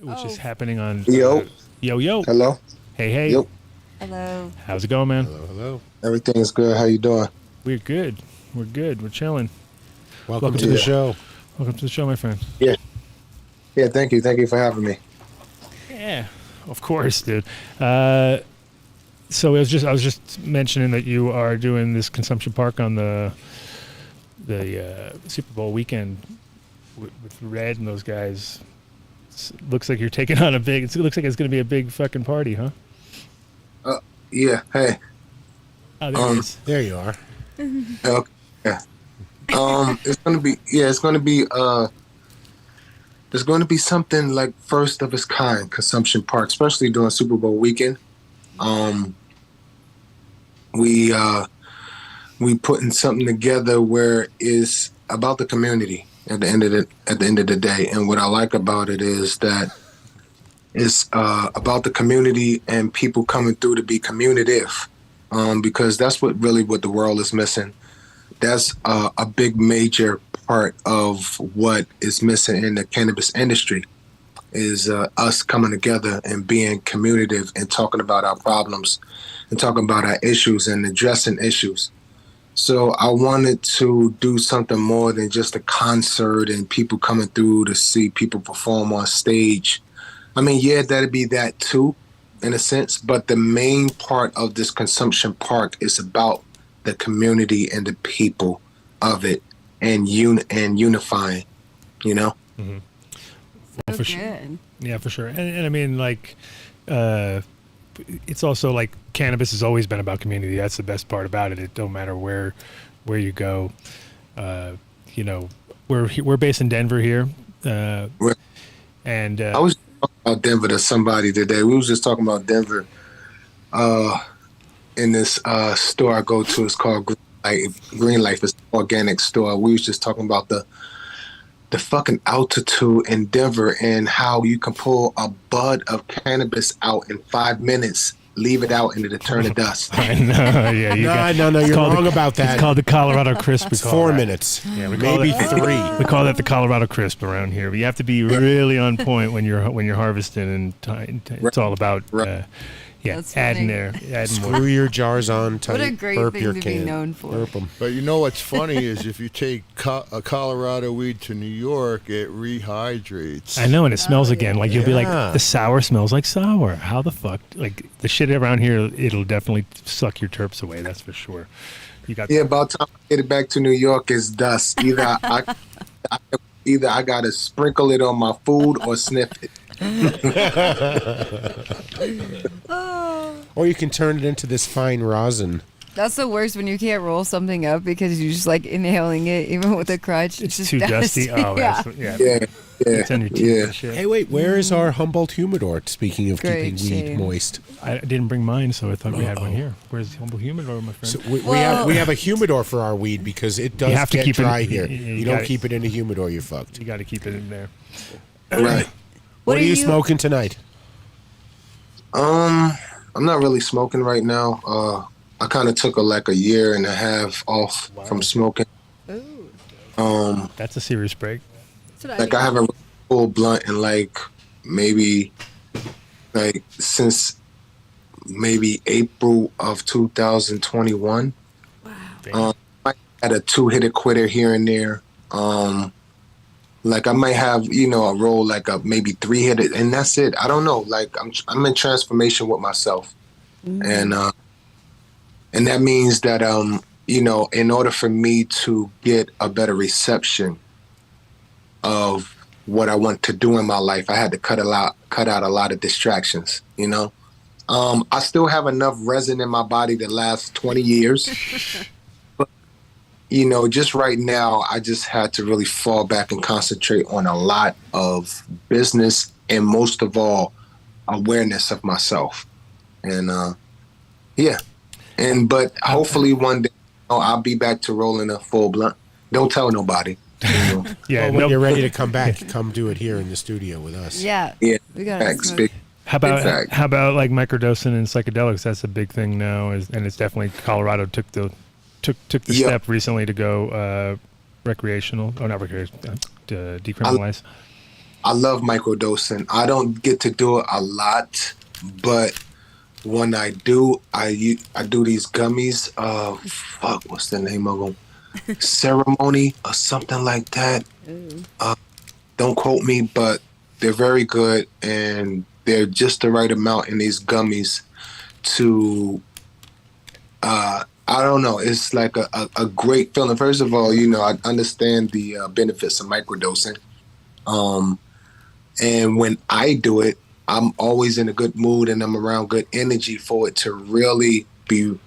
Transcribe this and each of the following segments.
which is happening on Yo. Yo. Hello. Hey. Yo. Hello. How's it going, man? Hello. Everything is good. How you doing? We're good. We're chilling. Welcome to the show. Welcome to the show, my friend. Yeah. Thank you for having me. Yeah, of course, dude. So I was just mentioning that you are doing this consumption park on the Super Bowl weekend with Red and those guys. Looks like you're taking on it looks like it's going to be a big fucking party, huh? Yeah. Hey. Oh, there it is. There you are. Okay. Yeah. It's gonna be. Yeah. It's gonna be. There's going to be something like first of its kind consumption park, especially during Super Bowl weekend. We putting something together where it's about the community at the end of the day. And what I like about it is that it's about the community and people coming through to be communicative, because that's what the world is missing. That's a big major part of what is missing in the cannabis industry is us coming together and being communicative and talking about our problems and talking about our issues and addressing issues. So I wanted to do something more than just a concert and people coming through to see people perform on stage. I mean, yeah, that'd be that too, in a sense, but the main part of this consumption park is about the community and the people of it and unifying, you know? Mm-hmm. Well, for sure. Yeah, for sure. And I mean, like, it's also like cannabis has always been about community. That's the best part about it. It don't matter where you go. You know, we're based in Denver here. And I was talking about Denver to somebody today. We was just talking about Denver in this store I go to. It's called Green Life. It's an organic store. We was just talking about the fucking altitude in Denver and how you can pull a bud of cannabis out in 5 minutes, leave it out, and it'll turn to dust. I know, yeah. No, you're wrong about that. It's called the Colorado Crisp. It's 4 minutes. Yeah, maybe 3. We call that the Colorado Crisp around here. But you have to be really on point when you're harvesting, and it's all about adding more. Screw your jars on tight. What a great burp thing your to can. be known for. Burp 'em. But you know what's funny is if you take a Colorado weed to New York, it rehydrates. I know, and it smells again. Like you'll be like, Yeah. the sour smells like sour. How the fuck? Like the shit around here, it'll definitely suck your terps away. That's for sure. You got About time I get it back to New York, it's dust. Either I gotta sprinkle it on my food or sniff it. Or you can turn it into this fine rosin. That's the worst when you can't roll something up because you're just like inhaling it, even with a crutch. It's just too dusty. Oh, yeah. Yeah. It's on your teeth and shit. Hey, wait, where is our Humboldt humidor? Speaking of Great keeping weed shame. moist. I didn't bring mine, so I thought we had one here. Where's the humble humidor, my friend? So we have a humidor for our weed because it does have to get keep it- dry here. you You don't keep it in a humidor, you're fucked. You got to keep it in there. Right. What are you smoking tonight? I'm not really smoking right now. I kind of took a year and a half off from smoking. That's a serious break. I haven't full blunt in maybe since maybe April of 2021. Wow. I had a 2-hitter quitter here and there. I might have, a roll a maybe 3-hitter, and that's it. I don't know. I'm in transformation with myself, and that means that in order for me to get a better reception of what I want to do in my life, I had to cut out a lot of distractions. I still have enough resin in my body to last 20 years. Just right now, I just had to really fall back and concentrate on a lot of business and most of all, awareness of myself. And but hopefully one day I'll be back to rolling a full blunt. Don't tell nobody. Yeah, when you're ready to come back, come do it here in the studio with us. Yeah. Yeah. We got How about like microdosing and psychedelics? That's a big thing now, and it's definitely Colorado took the step recently to go recreational, or not recreational, decriminalize. I love microdosing. I don't get to do it a lot, but when I do, I do these gummies. Fuck, what's the name of them? Ceremony or something like that. Don't quote me, but they're very good, and they're just the right amount in these gummies to. I don't know. It's like a great feeling. First of all, I understand the benefits of microdosing. And when I do it, I'm always in a good mood and I'm around good energy for it to really to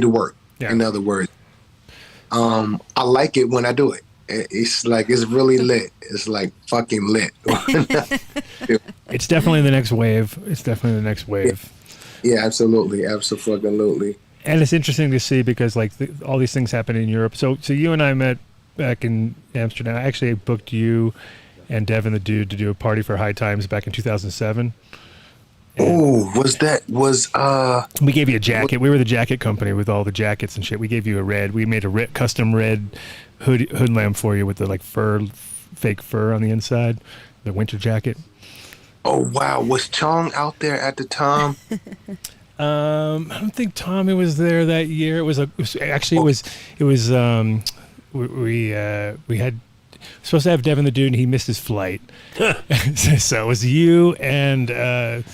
work. Yeah. In other words, I like it when I do it. It's like, it's really lit. It's like fucking lit. It's definitely the next wave. Yeah, absolutely. Absolutely. And it's interesting to see because like all these things happen in Europe. So you and I met back in Amsterdam. I actually booked you and Devin the Dude to do a party for High Times back in 2007. Oh, we gave you a jacket. We were the jacket company with all the jackets and shit. We gave you we made a custom red hood lamp for you with the like fake fur on the inside, the winter jacket. Oh wow, was Chong out there at the time? I don't think Tommy was there that year. We had supposed to have Devin the Dude and he missed his flight. So it was you and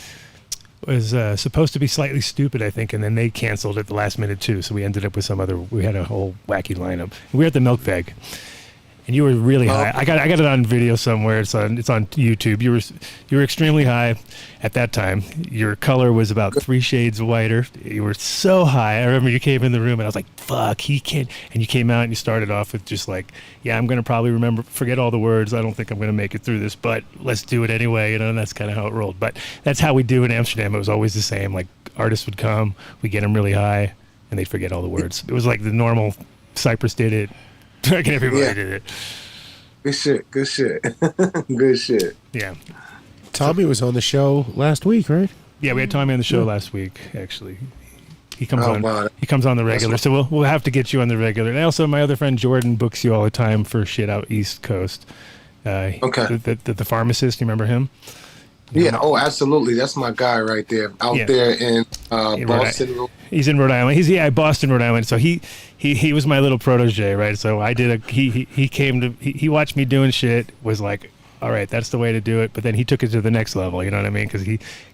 was supposed to be Slightly Stupid, I think, and then they canceled at the last minute too. So we ended up with we had a whole wacky lineup. We were at the Milk Bag. And you were really high. I got it on video somewhere. It's on YouTube. You were extremely high at that time. Your color was about 3 shades whiter. You were so high. I remember you came in the room and I was like, "Fuck, he can't." And you came out and you started off with just like, "Yeah, I'm gonna probably forget all the words. I don't think I'm gonna make it through this, but let's do it anyway." And that's kind of how it rolled. But that's how we do in Amsterdam. It was always the same. Like artists would come, we get them really high, and they'd forget all the words. It was like the normal. Cypress did it. Everybody did it. Good shit. Good shit. Yeah. Tommy was on the show last week, right? Yeah, we had Tommy on the show last week. Actually, he comes on. Wow. He comes on the regular. So we'll have to get you on the regular. And also, my other friend Jordan books you all the time for shit out East Coast. Okay. The pharmacist. You remember him? Yeah. Oh, absolutely. That's my guy right there. There in Boston. He's in Rhode Island. Boston, Rhode Island. So he was my little protege, right? So I did he watched me doing shit, was like, all right, that's the way to do it. But then he took it to the next level. You know what I mean? Because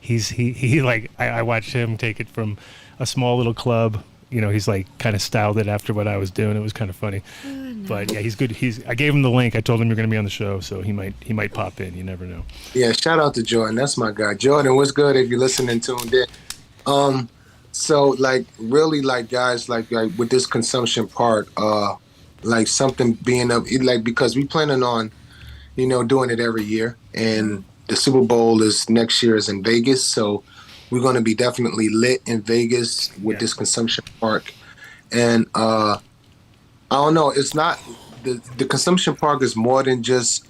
he like I watched him take it from a small little club. He's like kind of styled it after what I was doing. It was kind of funny. But yeah, he's good. I gave him the link. I told him you're going to be on the show, so he might pop in. You never know. Yeah, shout out to Jordan. That's my guy. Jordan, what's good if you're listening, tuned in. So like really like guys like with this consumption part, like something being up like because we planning on, doing it every year, and the Super Bowl is next year is in Vegas, so we're going to be definitely lit in Vegas with this consumption park, and I don't know. It's not the consumption park is more than just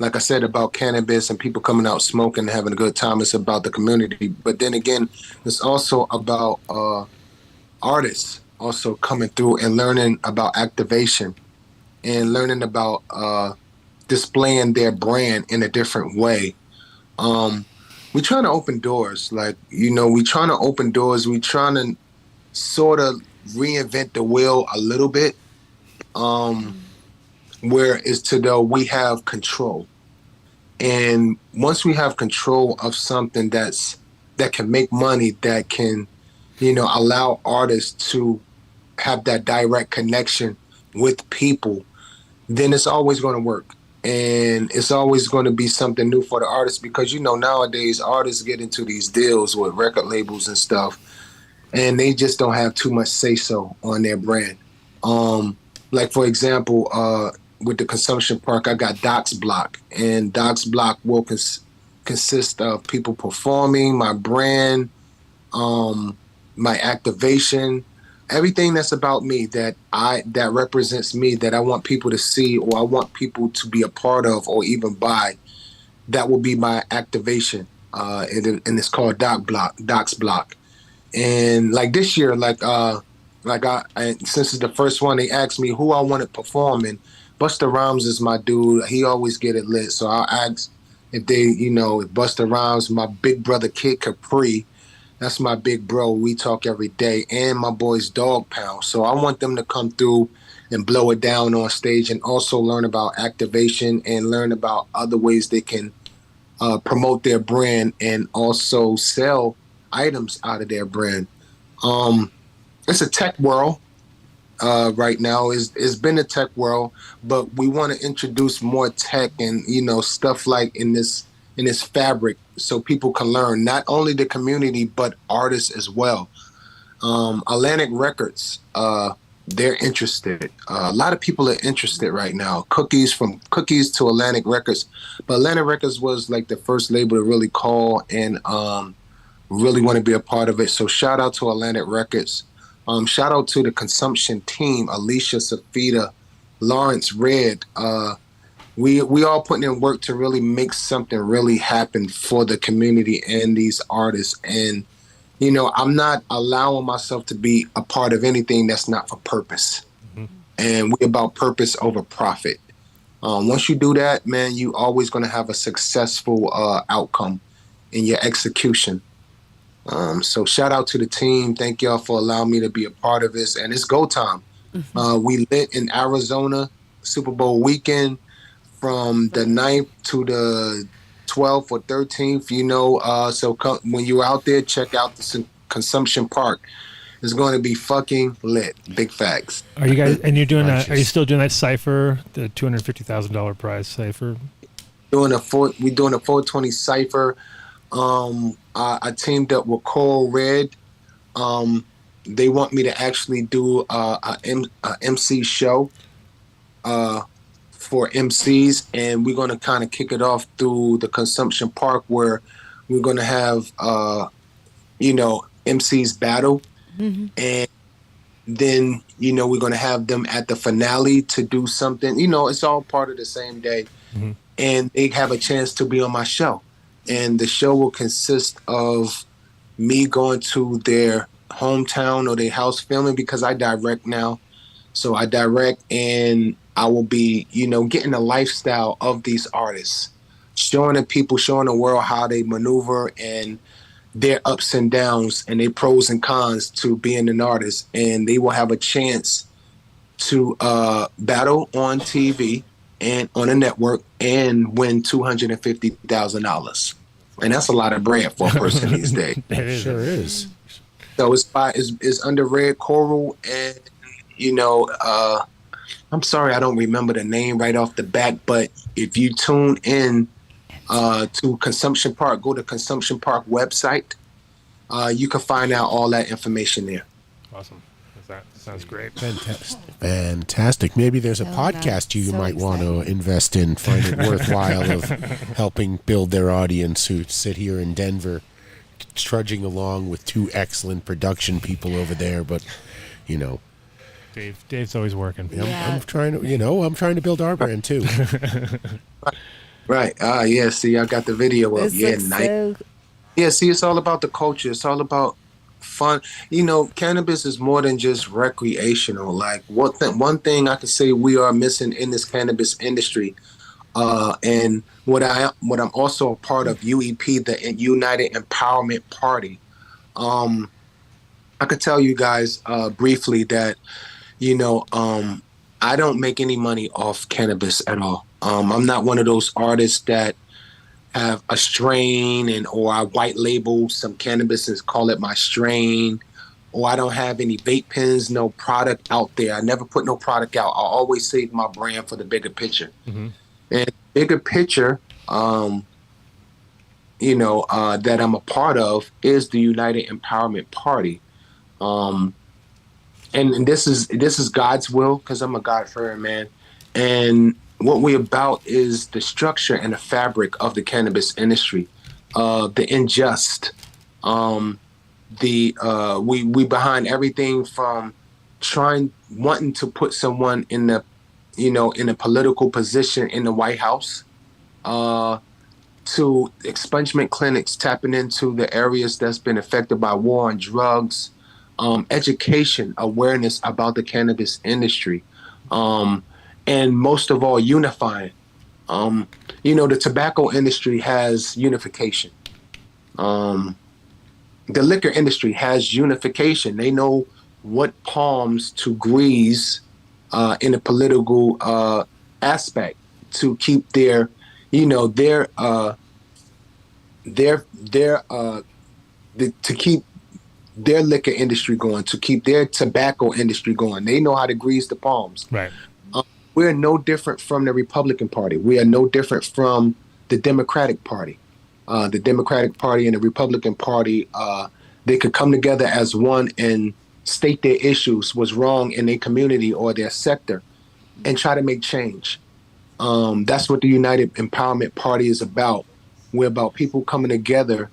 like I said about cannabis and people coming out smoking and having a good time. It's about the community, but then again, it's also about artists also coming through and learning about activation and learning about displaying their brand in a different way. We're trying to open doors, we're trying to open doors. We're trying to sort of reinvent the wheel a little bit, where it's we have control. And once we have control of something that can make money, that can, allow artists to have that direct connection with people, then it's always going to work. And it's always going to be something new for the artists because, nowadays artists get into these deals with record labels and stuff, and they just don't have too much say-so on their brand. Like, for example, with the consumption park, I got Doc's Block, and Doc's Block will consist of people performing, my brand, my activation, everything that's about me that represents me, that I want people to see or I want people to be a part of or even buy. That will be my activation, and it's called Doc's Block. And like this year, since it's the first one, they asked me who I wanted performing. Busta Rhymes is my dude. He always get it lit. So I'll ask if they, if Busta Rhymes, my big brother Kid Capri, that's my big bro. We talk every day. And my boys Dog Pound. So I want them to come through and blow it down on stage and also learn about activation and learn about other ways they can promote their brand and also sell items out of their brand. It's a tech world right now. It's been a tech world, but we want to introduce more tech and stuff like in this fabric so people can learn, not only the community but artists as well. Atlantic Records, they're interested. A lot of people are interested right now. From Cookies to Atlantic Records, but Atlantic Records was like the first label to really call and really want to be a part of it. So shout out to Atlantic Records. Shout out to the consumption team, Alicia, Safita, Lawrence, Red. We all putting in work to really make something really happen for the community and these artists. And I'm not allowing myself to be a part of anything that's not for purpose. Mm-hmm. And we about purpose over profit. Once you do that, man, you always going to have a successful outcome in your execution. So shout out to the team. Thank y'all for allowing me to be a part of this. And it's go time. Mm-hmm. We lit in Arizona Super Bowl weekend from the 9th to the 12th or 13th, so when you're out there, check out the Consumption Park. It's going to be fucking lit. Big facts. Are you guys, and you're doing that, are you still doing that cipher, the $250,000 prize cipher? We're doing a 420 cipher. I teamed up with Coral Red. They want me to actually do a MC show for MCs, and we're going to kind of kick it off through the Consumption Park, where we're going to have MCs battle, mm-hmm. and then we're going to have them at the finale to do something. It's all part of the same day, mm-hmm. and they have a chance to be on my show, and the show will consist of me going to their hometown or their house filming, because I direct now. So I direct, and I will be, getting the lifestyle of these artists, showing the world how they maneuver and their ups and downs and their pros and cons to being an artist. And they will have a chance to battle on TV and on a network and win $250,000. And that's a lot of bread for a person these days. It sure is. So it's under Red Coral, and I'm sorry I don't remember the name right off the bat, but if you tune in to Consumption Park, go to Consumption Park website, you can find out all that information there. Awesome. That sounds great. Fantastic. Maybe there's a podcast you might want to invest in, find it worthwhile of helping build their audience, who sit here in Denver trudging along with two excellent production people over there, but Dave's always working. Yeah. I'm trying to build our brand too. Right. Yeah, see, I got the video up. Yeah, nice. Yeah, see, it's all about the culture. It's all about fun. Cannabis is more than just recreational. Like one thing I could say we are missing in this cannabis industry, and what I'm also a part of, UEP, the United Empowerment Party. I could tell you guys briefly that I don't make any money off cannabis at all. I'm not one of those artists that have a strain or I white label some cannabis and call it my strain, or I don't have any vape pens, no product out there. I never put no product out. I always save my brand for the bigger picture. Mm-hmm. And bigger picture, that I'm a part of is the United Empowerment Party. And this is God's will, because I'm a God-fearing man. And what we're about is the structure and the fabric of the cannabis industry, the unjust. We behind everything from wanting to put someone in a political position in the White House, to expungement clinics tapping into the areas that's been affected by war on drugs. Education, awareness about the cannabis industry, and most of all, unifying. The tobacco industry has unification. The liquor industry has unification. They know what palms to grease in a political aspect to keep to keep their liquor industry going, to keep their tobacco industry going. They know how to grease the palms. Right. We're no different from the Republican Party. We are no different from the Democratic Party. The Democratic Party and the Republican Party, they could come together as one and state their issues, what's wrong in their community or their sector, and try to make change. That's what the United Empowerment Party is about. We're about people coming together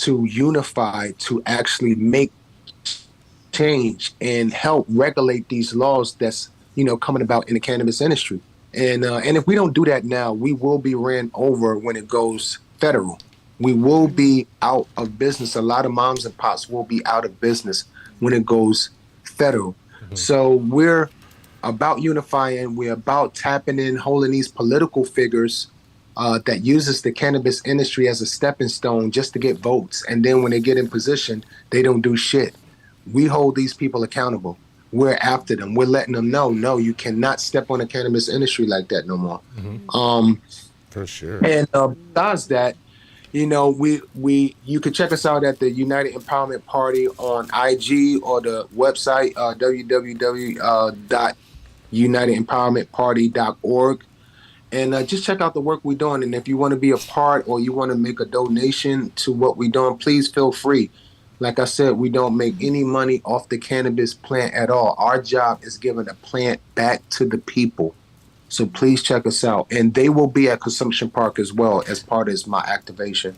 to unify, to actually make change and help regulate these laws that's coming about in the cannabis industry. And if we don't do that now, we will be ran over when it goes federal. We will be out of business. A lot of moms and pops will be out of business when it goes federal. Mm-hmm. So we're about unifying. We're about tapping in, holding these political figures that uses the cannabis industry as a stepping stone just to get votes. And then when they get in position, they don't do shit. We hold these people accountable. We're after them. We're letting them know, no, you cannot step on the cannabis industry like that no more. Mm-hmm. For sure. And besides that, you can check us out at the United Empowerment Party on IG or the website www.unitedempowermentparty.org. And just check out the work we're doing. And if you want to be a part or you want to make a donation to what we're doing, please feel free. Like I said, we don't make any money off the cannabis plant at all. Our job is giving the plant back to the people. So please check us out. And they will be at Consumption Park as well as part of my activation.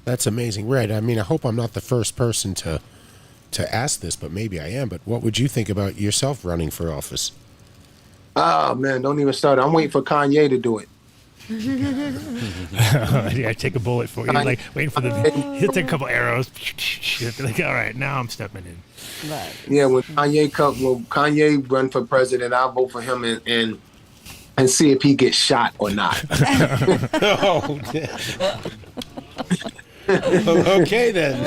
That's amazing. Red, I mean, I hope I'm not the first person to ask this, but maybe I am. But what would you think about yourself running for office? Oh, man, don't even start. I'm waiting for Kanye to do it. Yeah, take a bullet for you. Like waiting for he'll take a couple arrows. Like, all right, now I'm stepping in. Right. Yeah, when Kanye run for president, I'll vote for him and see if he gets shot or not. Oh, okay then.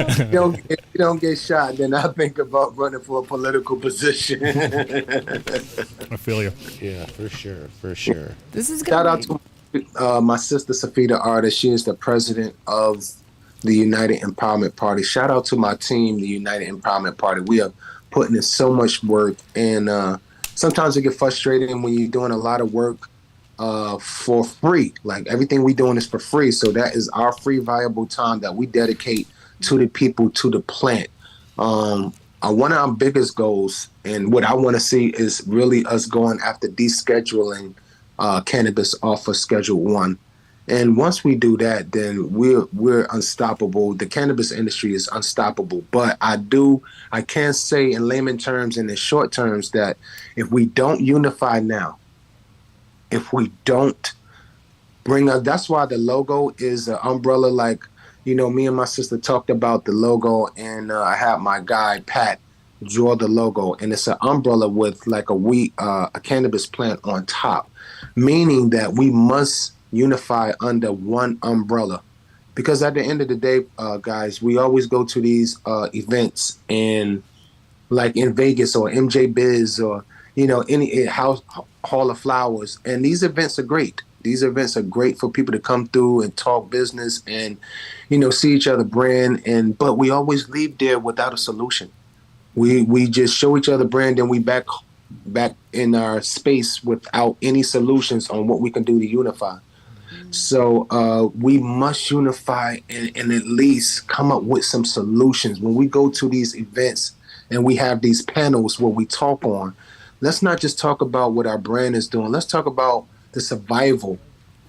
If you don't get shot, then I think about running for a political position. I feel you. Yeah, for sure. This is Shout out to my sister Safita Artist. She is the president of the United Empowerment Party. Shout out to my team, the United Empowerment Party. We are putting in so much work, and sometimes it get frustrating when you're doing a lot of work for free. Like everything we doing is for free. So that is our free viable time that we dedicate to the people, to the plant. One of our biggest goals and what I want to see is really us going after descheduling cannabis off of Schedule 1. And once we do that, then we're unstoppable. The cannabis industry is unstoppable. But I can say in layman terms and in short terms that if we don't unify now, if we don't bring up, that's why the logo is an umbrella. Like, me and my sister talked about the logo, and I had my guy, Pat, draw the logo. And it's an umbrella with like a cannabis plant on top, meaning that we must unify under one umbrella. Because at the end of the day, guys, we always go to these events and like in Vegas or MJ Biz or, any house Hall of Flowers. And these events are great. These events are great for people to come through and talk business and, see each other brand. But we always leave there without a solution. We just show each other brand and we back in our space without any solutions on what we can do to unify. So we must unify and at least come up with some solutions. When we go to these events and we have these panels where we talk on, let's not just talk about what our brand is doing. Let's talk about the survival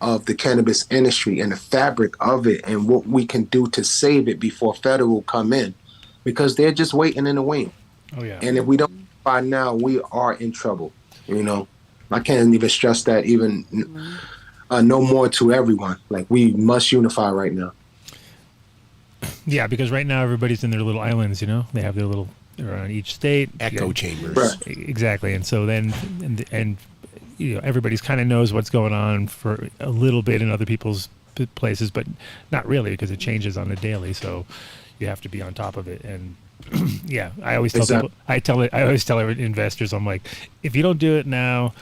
of the cannabis industry and the fabric of it and what we can do to save it before federal come in, because they're just waiting in the wing. Oh, yeah. And if we don't by now, we are in trouble. I can't even stress that even no more to everyone. Like, we must unify right now. Yeah, because right now everybody's in their little islands, They have their little, around each state. Echo chambers. Right. Exactly. And so then, and everybody's kind of knows what's going on for a little bit in other people's places, but not really because it changes on the daily. So you have to be on top of it. And yeah, I always tell Exactly. people, I always tell investors, I'm like, if you don't do it now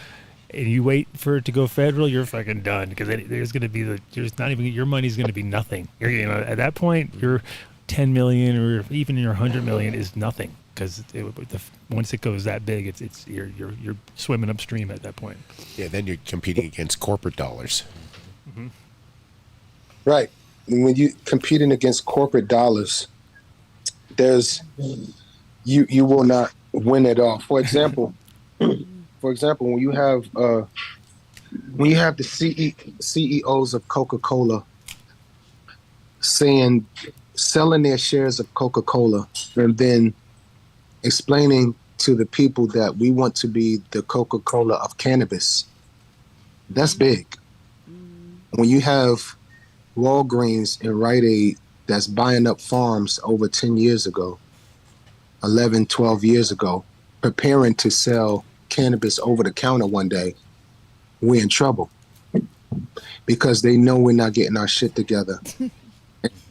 and you wait for it to go federal, you're fucking done, because there's going to be there's not even, your money's going to be nothing. At that point, your 10 million or even your 100 million is nothing, because once it goes that big, it's you're swimming upstream at that point. Yeah, then you're competing against corporate dollars. Mm-hmm. Right. When you competing against corporate dollars, you will not win at all. For example, when you have the CEOs of Coca-Cola selling their shares of Coca-Cola and then explaining to the people that we want to be the Coca-Cola of cannabis, that's big. When you have Walgreens and Rite Aid that's buying up farms over 10 years ago, 11, 12 years ago, preparing to sell cannabis over the counter one day, we're in trouble because they know we're not getting our shit together.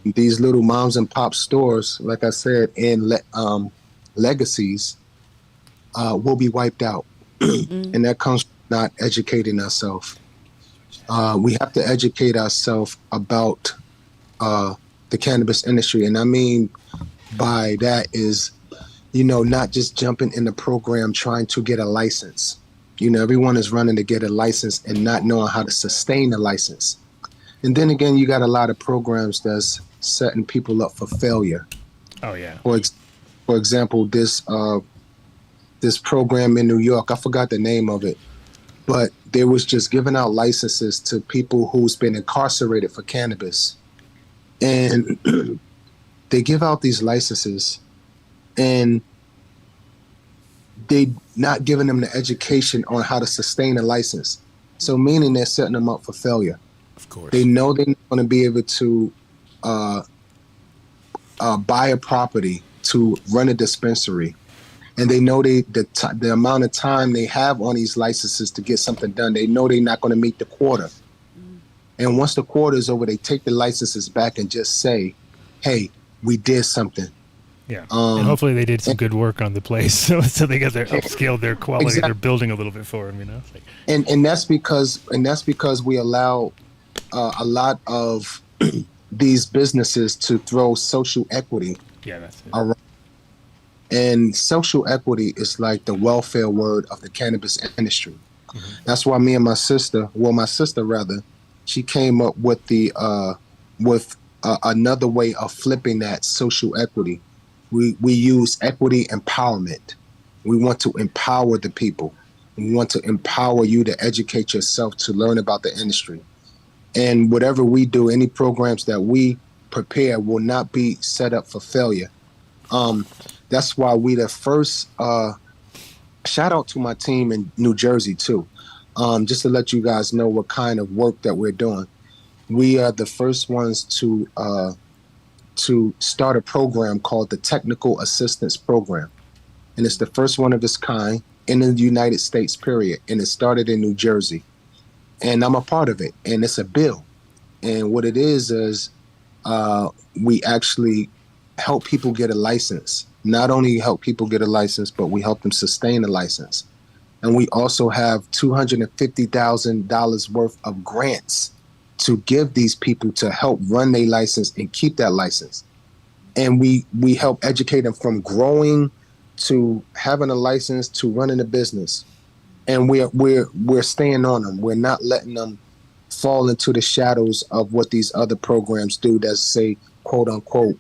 These little moms and pop stores, like I said, in legacies, will be wiped out. And that comes from not educating ourselves. We have to educate ourselves about the cannabis industry. And I mean by that is, not just jumping in the program trying to get a license. Everyone is running to get a license and not knowing how to sustain a license. And then again, you got a lot of programs that's setting people up for failure. Oh yeah. For example, this program in New York, I forgot the name of it, but they was just giving out licenses to people who's been incarcerated for cannabis. And they give out these licenses and they not giving them the education on how to sustain a license. So meaning they're setting them up for failure. Of course. They know they're not going to be able to buy a property to run a dispensary. And they know the amount of time they have on these licenses to get something done. They know they're not going to meet the quota. And once the quota is over, they take the licenses back and just say, hey, we did something. Yeah. And hopefully they did some good work on the place. So they got upscaled their quality. Exactly. They're building a little bit for them, It's like, And that's because we allow a lot of these businesses to throw social equity that's it. around. And social equity is like the welfare word of the cannabis industry. Mm-hmm. That's why me and my sister, she came up with another way of flipping that social equity. We use equity empowerment. We want to empower the people. We want to empower you to educate yourself, to learn about the industry. And whatever we do, any programs that we prepare will not be set up for failure. That's why we the first, shout out to my team in New Jersey too. Just to let you guys know what kind of work that we're doing. We are the first ones to start a program called the Technical Assistance Program. And it's the first one of its kind in the United States, period. And it started in New Jersey. And I'm a part of it. And it's a bill. And what it is we actually help people get a license. Not only help people get a license, but we help them sustain a license. And we also have $250,000 worth of grants to give these people to help run their license and keep that license. And we help educate them from growing to having a license to running a business. And we're staying on them. We're not letting them fall into the shadows of what these other programs do that say, quote unquote,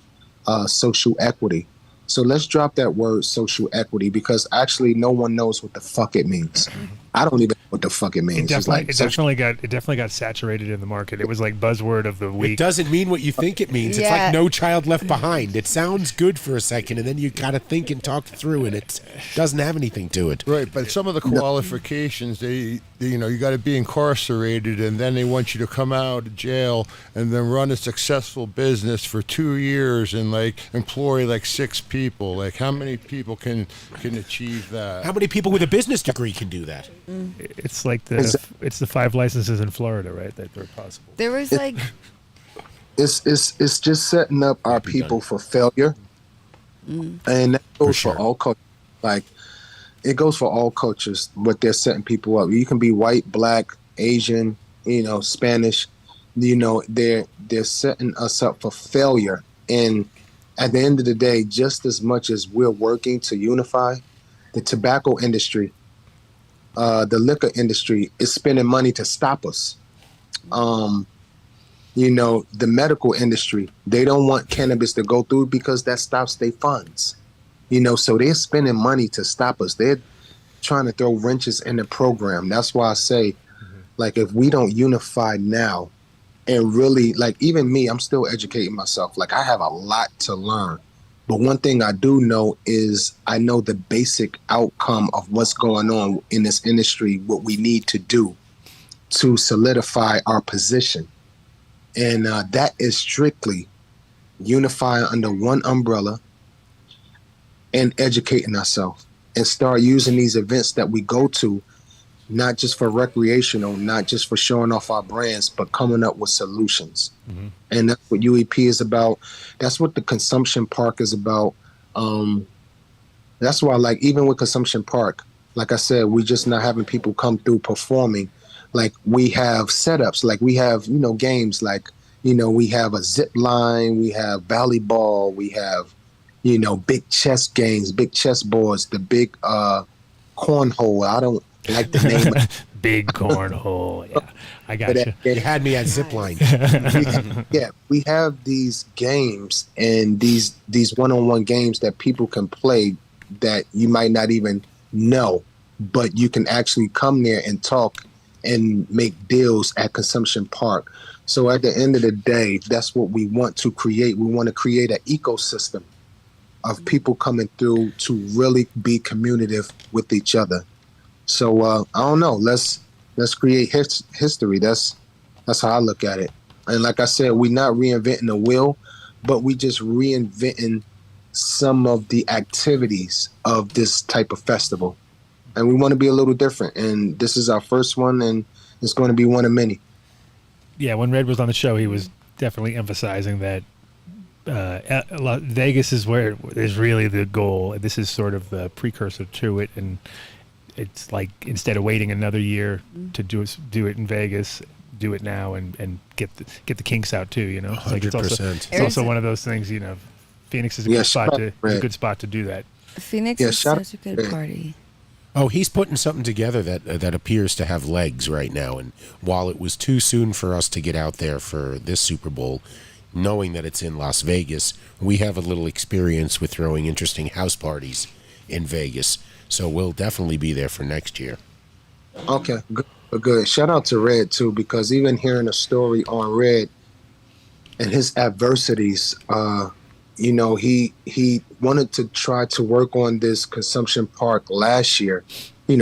social equity. So let's drop that word social equity, because actually no one knows what the fuck it means. I don't even know what the fuck it means. It definitely got saturated in the market. It was like buzzword of the week. It doesn't mean what you think it means. Yeah. It's like No Child Left Behind. It sounds good for a second, and then you got to think and talk through, and it doesn't have anything to it. Right, but some of the qualifications, they you got to be incarcerated, and then they want you to come out of jail and then run a successful business for 2 years and like employ like 6 people. Like, how many people can achieve that? How many people with a business degree can do that? It's like it's the 5 licenses in Florida, right? That are possible. There was like It's just setting up our people for failure, and that goes for all cultures. Like, it goes for all cultures. What they're setting people up. You can be white, black, Asian, Spanish. They're setting us up for failure. And at the end of the day, just as much as we're working to unify, the tobacco industry, the liquor industry is spending money to stop us. The medical industry, they don't want cannabis to go through because that stops their funds. So they're spending money to stop us. They're trying to throw wrenches in the program. That's why I say, like, if we don't unify now and really, like, even me, I'm still educating myself. Like, I have a lot to learn. But one thing I do know is I know the basic outcome of what's going on in this industry, what we need to do to solidify our position. And that is strictly unifying under one umbrella and educating ourselves and start using these events that we go to, not just for recreational, not just for showing off our brands, but coming up with solutions. And that's what UEP is about. That's what the Consumption Park is about. That's why, like, even with Consumption Park, like I said, we just not having people come through performing. Like, we have setups, like we have, games, like, we have a zip line, we have volleyball, we have, big chess games, big chess boards, the big cornhole. I don't like the name. Big cornhole. Yeah, I got you. You had me at zipline. We have these games and these one-on-one games that people can play that you might not even know, but you can actually come there and talk and make deals at Consumption Park. So at the end of the day, that's what we want to create. We want to create an ecosystem of people coming through to really be communicative with each other. So I don't know. Let's create history. That's how I look at it. And like I said, we're not reinventing the wheel, but we just reinventing some of the activities of this type of festival. And we want to be a little different. And this is our first one, and it's going to be one of many. Yeah, when Red was on the show, he was definitely emphasizing that Vegas is where is really the goal. This is sort of the precursor to it, and it's like, instead of waiting another year to do it in Vegas, do it now and get the kinks out too. 100%. Like, it's also one of those things. Phoenix is a good spot to do that. Phoenix is such a good party. Oh, he's putting something together that appears to have legs right now. And while it was too soon for us to get out there for this Super Bowl, knowing that it's in Las Vegas, we have a little experience with throwing interesting house parties in Vegas. So we'll definitely be there for next year. Okay, good. Shout out to Red too, because even hearing a story on Red and his adversities, he wanted to try to work on this Consumption Park last year,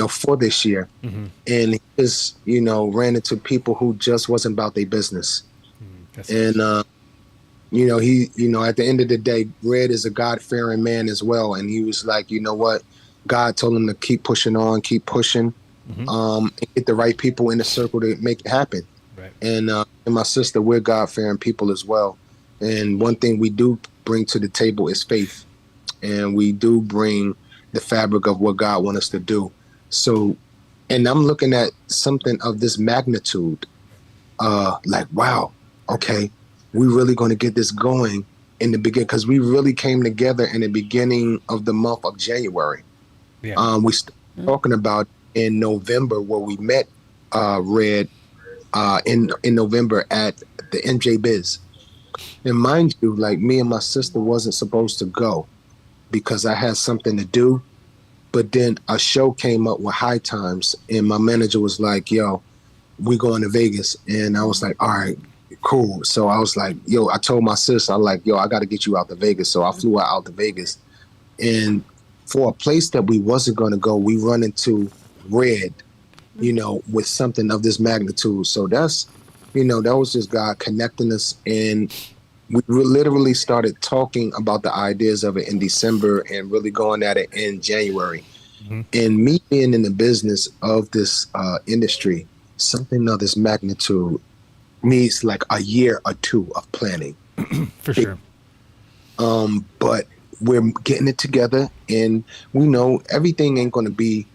for this year. And he just, ran into people who just wasn't about their business. And, at the end of the day, Red is a God-fearing man as well. And he was like, you know what? God told him to keep pushing on, keep pushing, and get the right people in the circle to make it happen. Right. And my sister, we're God-fearing people as well. And one thing we do bring to the table is faith. And we do bring the fabric of what God wants us to do. So, and I'm looking at something of this magnitude, like, wow, okay, we're really going to get this going in the beginning, because we really came together in the beginning of the month of January. Yeah. We started talking about in November, where we met Red in November at the MJ Biz. And mind you, like, me and my sister wasn't supposed to go because I had something to do. But then a show came up with High Times, and my manager was like, yo, we going to Vegas. And I was like, all right, cool. So I was like, yo, I told my sister, I got to get you out to Vegas. So I flew out to Vegas. And for a place that we wasn't going to go, we run into Red with something of this magnitude. So that's, that was just God connecting us. And we literally started talking about the ideas of it in December and really going at it in January. Mm-hmm. And me being in the business of this industry, something of this magnitude needs like a year or two of planning. For sure. But we're getting it together, and we know everything ain't going to be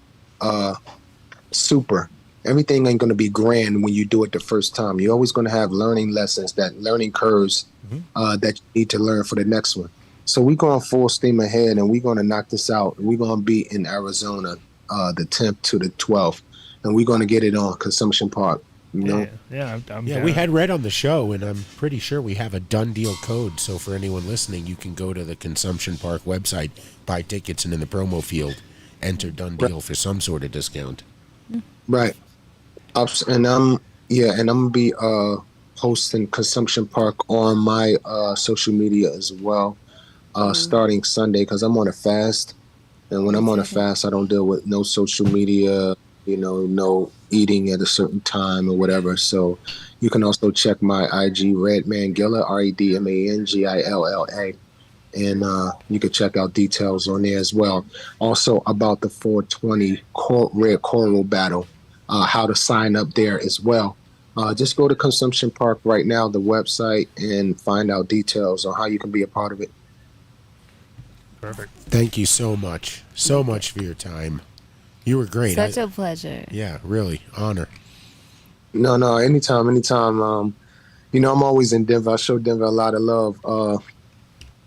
super. Everything ain't going to be grand when you do it the first time. You're always going to have learning lessons, that learning curves that you need to learn for the next one. So we're going full steam ahead, and we're going to knock this out. We're going to be in Arizona the 10th to the 12th, and we're going to get it on Consumption Park. Yeah, I'm Yeah, down. we had Red on the show, and I'm pretty sure we have a done deal code. So for anyone listening, you can go to the Consumption Park website, buy tickets, and in the promo field, enter done deal for some sort of discount. Right. And I'm gonna be posting Consumption Park on my social media as well, starting Sunday, because I'm on a fast, and when I'm on a fast, I don't deal with no social media, no eating at a certain time or whatever. So you can also check my IG, Redman Gilla, REDMANGILLA, and you can check out details on there as well. Also about the 420 Red Coral Battle, how to sign up there as well. Just go to Consumption Park right now, the website, and find out details on how you can be a part of it. Perfect. Thank you so much for your time. You were great. Such a pleasure. Yeah, really, honor. No, anytime. I'm always in Denver. I show Denver a lot of love.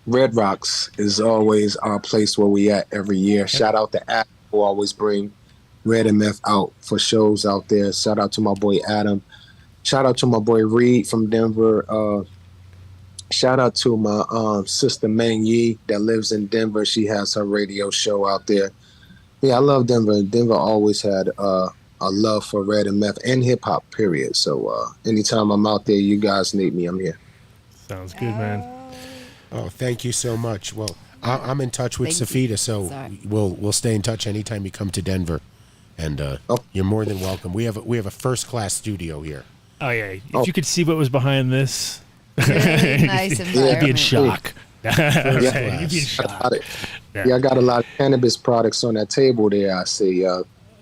Red Rocks is always our place where we at every year. Shout out to Adam, who always bring Red MF out for shows out there. Shout out to my boy Adam. Shout out to my boy Reed from Denver. Shout out to my sister Meng Yi that lives in Denver. She has her radio show out there. Yeah, I love Denver. Denver always had a love for Red MF and hip hop, period. So anytime I'm out there, you guys need me, I'm here. Sounds good, man. Oh, thank you so much. Well, I'm in touch with Thank you. Safita, so Sorry. we'll stay in touch anytime you come to Denver, and you're more than welcome. We have a first class studio here. Oh yeah. If you could see what was behind this, Really nice you'd be in environment. shock. class. You'd be in shock. I got a lot of cannabis products on that table there. I see.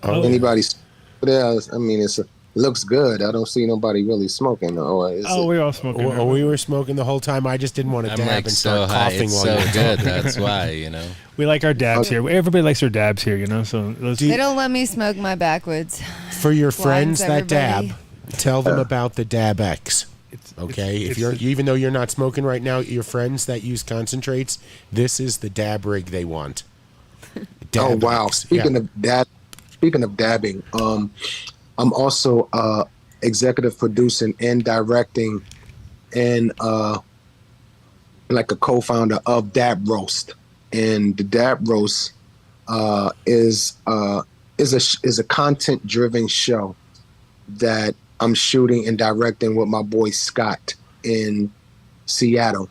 Anybody's there? I mean, it looks good. I don't see nobody really smoking. We're all smoking. Well, we were smoking the whole time. I just didn't want to I'm dab like and so start high. coughing It's while so you were good. talking. That's why. We like our dabs here. Everybody likes their dabs here, So They don't let me smoke my backwoods. For your friends Blinds that everybody. dab, tell them about the Dab X. Okay, if you're even though you're not smoking right now, your friends that use concentrates, this is the dab rig they want. Oh wow! X. Speaking of dabbing, I'm also executive producing and directing, and like a co-founder of Dab Roast. And the Dab Roast is a content-driven show that I'm shooting and directing with my boy Scott in Seattle.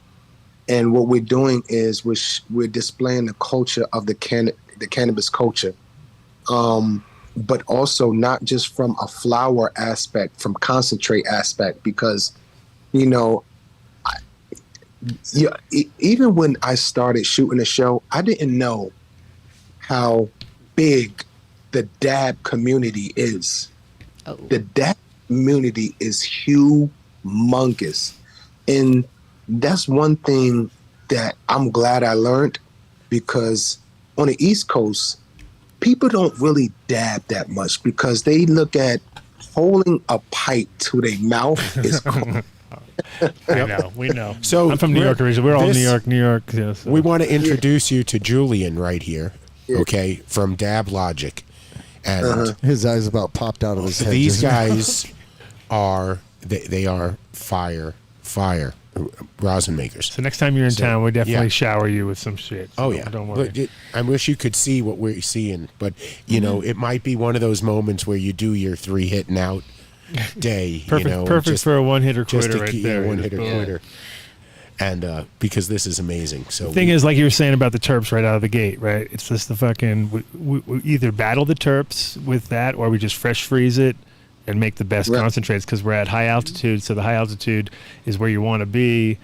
And what we're doing is we're displaying the culture of the cannabis culture, but also not just from a flower aspect, from concentrate aspect, because, even when I started shooting the show, I didn't know how big the dab community is. Oh. The dab community is humongous. And that's one thing that I'm glad I learned, because on the East Coast, people don't really dab that much because they look at holding a pipe to their mouth is cool. We know. So I'm from New York originally. We're all this- New York. Yeah, so. We want to introduce you to Julian right here, okay, from Dab Logic. And His eyes about popped out of his head. these just- guys are they are fire rosin makers. So next time you're in town, we'll definitely yeah. shower you with some shit. So Oh yeah, don't worry. But I wish you could see what we're seeing, but it might be one of those moments where you do your 3 hitting out day. Perfect just for a one hitter just quitter to right keep there. one hitter quitter. and because this is amazing. So The thing is, like you were saying about the terps right out of the gate, right? It's just the fucking we either battle the terps with that, or we just fresh freeze it and make the best Right. concentrates because we're at high altitude. So the high altitude is where you want to be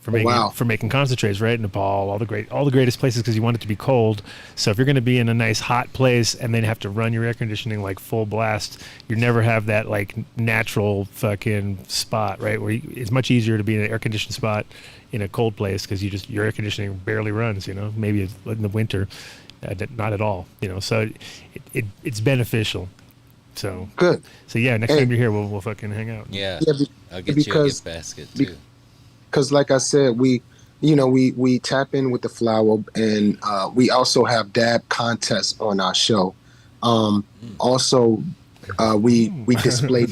for making Wow. for making concentrates, right? Nepal, all the greatest places because you want it to be cold. So if you're going to be in a nice hot place and then have to run your air conditioning like full blast, you never have that like natural fucking spot, right? Where it's much easier to be in an air conditioned spot in a cold place because your air conditioning barely runs, maybe in the winter, not at all, so it's beneficial. So Good. yeah, next Hey. time you're here, we'll fucking hang out. Yeah, Yeah, I'll get you a because- gift basket be- too. Because like I said, we tap in with the flower, and we also have dab contests on our show. Also, we display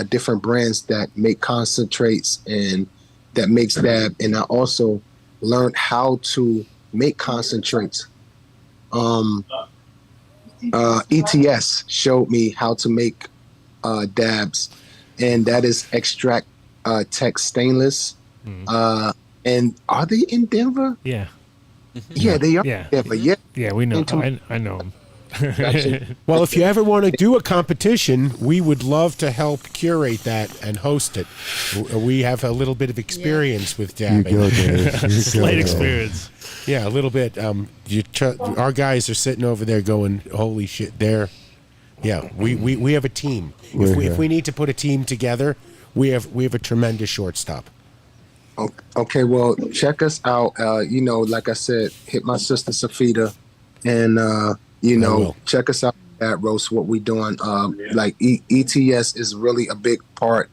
different brands that make concentrates and that makes dab, and I also learned how to make concentrates. ETS showed me how to make dabs, and that is extract tech stainless. And are they in Denver? Yeah, Yeah, they are. Yeah. in Denver. Yeah. yeah, we know. Into- I know him. Gotcha. well, if you ever want to do a competition, we would love to help curate that and host it. We have a little bit of experience with You dabbing. go, Dave. You Slight go. experience. Yeah, a little bit. Our guys are sitting over there going, "Holy shit!" There. Yeah, we have a team. We're If here. we need to put a team together, we have a tremendous shortstop. Okay, well, check us out. Like I said, hit my sister Safita, and will. check us out at Roast. What we doing? ETS is really a big part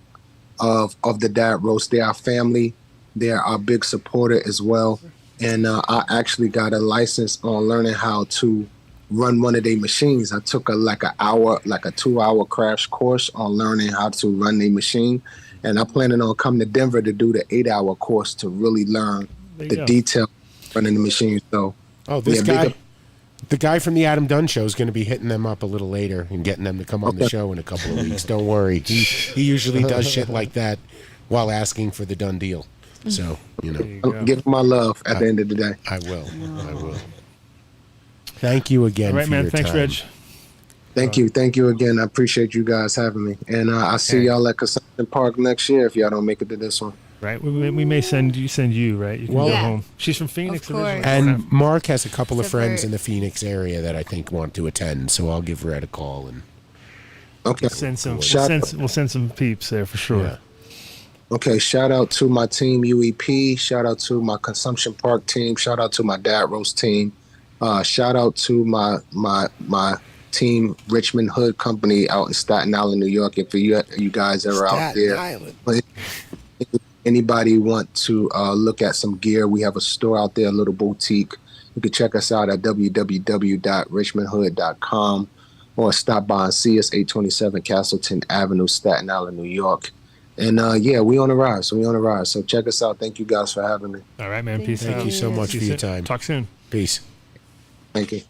of the Dad Roast. They are family. They are our big supporter as well. And I actually got a license on learning how to run one of their machines. I took a 2-hour crash course on learning how to run the machine. And I'm planning on coming to Denver to do the 8-hour course to really learn There you the go. detail running the machine. So, Oh, this yeah, guy, big up- the guy from the Adam Dunn show is going to be hitting them up a little later and getting them to come on the Okay. show in a couple of weeks. Don't worry. He usually does shit like that while asking for the done deal. So, There you go. give my love at the end of the day. I will. I will. Thank you again All right, for man. your Thanks, time. Reg. Thank you again. I appreciate you guys having me. And I see Okay. y'all at Consumption Park next year if y'all don't make it to this one. Right, we may send you. Right, you can Well- go Yeah. home. She's from Phoenix Of course. originally. And Mark has a couple of Except friends for- in the Phoenix area that I think want to attend, so I'll give Red a call. And Okay. send some. Shout- We'll send some peeps there for sure. Yeah. Okay, shout out to my team UEP. Shout out to my Consumption Park team. Shout out to my Dad Roast team. Shout out to my team Richmond Hood Company out in Staten Island, New York. If you guys are out there, anybody want to look at some gear, we have a store out there, a little boutique. You can check us out at www.richmondhood.com or stop by and see us 827 Castleton Avenue, Staten Island, New York. And we on the rise. So check us out. Thank you guys for having me. All right, man. Peace Thank out. Thank you so much See for you your soon. time. Talk soon. Peace. Thank you.